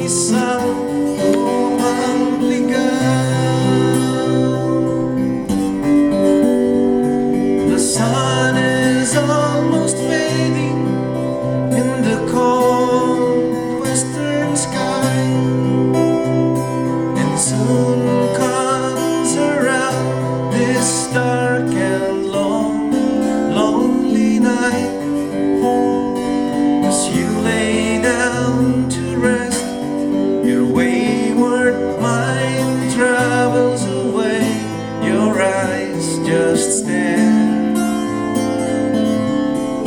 isang lumang ligaw. The sun is almost fading in the cold western sky, and soon comes around this dark and lonely night. As you lay down to rest, your wayward mind travels away. Your eyes just stare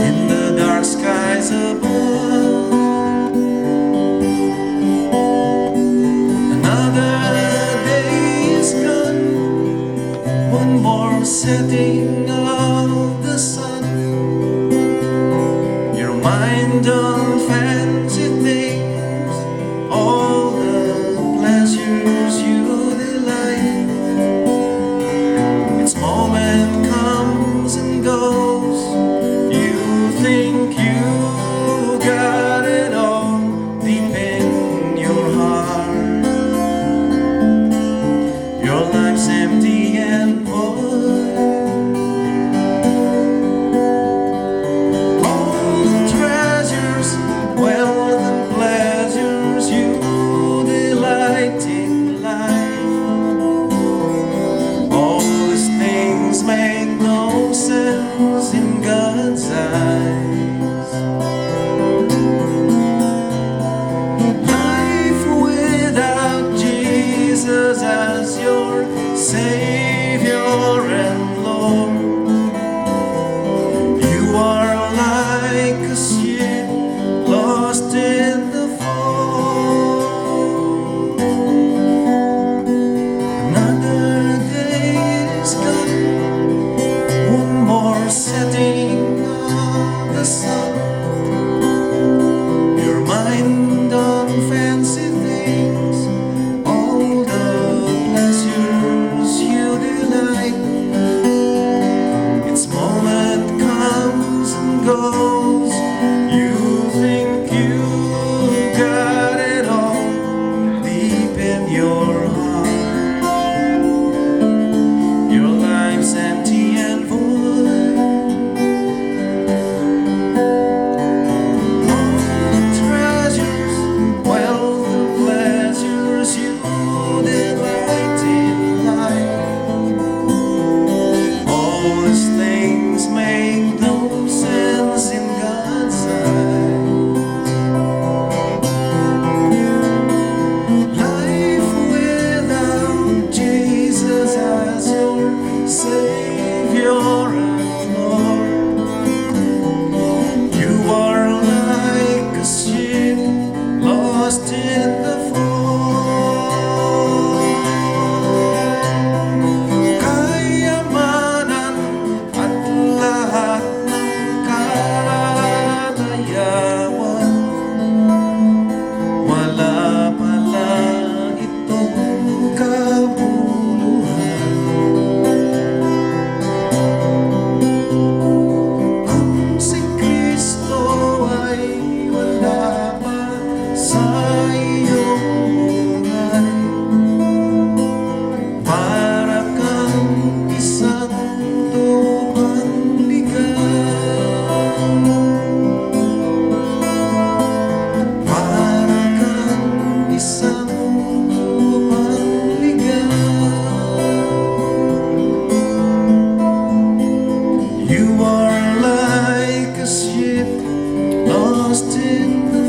in the dark skies above. Another day is gone, one more setting of the sun. Your mind on fancy things, all the pleasures you delight. Its moment comes and goes. You think you got it all deep in your heart. Your life's empty and void. All the treasures, wealth and pleasures you delight in life, all these things make no sense in God's eyes. Life without Jesus as your Savior and Lord, you are like a ship lost in the fog. Another day is gone, one more setting of the sun. Your mind on fancy things, all the pleasures you delight. Its moment comes and goes. You think you got it all deep in your heart. Your life's empty and void. All the treasures, wealth and pleasures you delight in life, all these things make no sense in God's eyes. Life without Jesus as your Savior and Lord, you are like a ship lost in the fog. Kayamanan at lahat ng kakayawan, wala pala itong kabuluhan. Kung si Kristo ay wala pa sa iyong buhay, para kang isang tubang ligaw. Para kang isang tubang ligaw. You are like a ship lost in the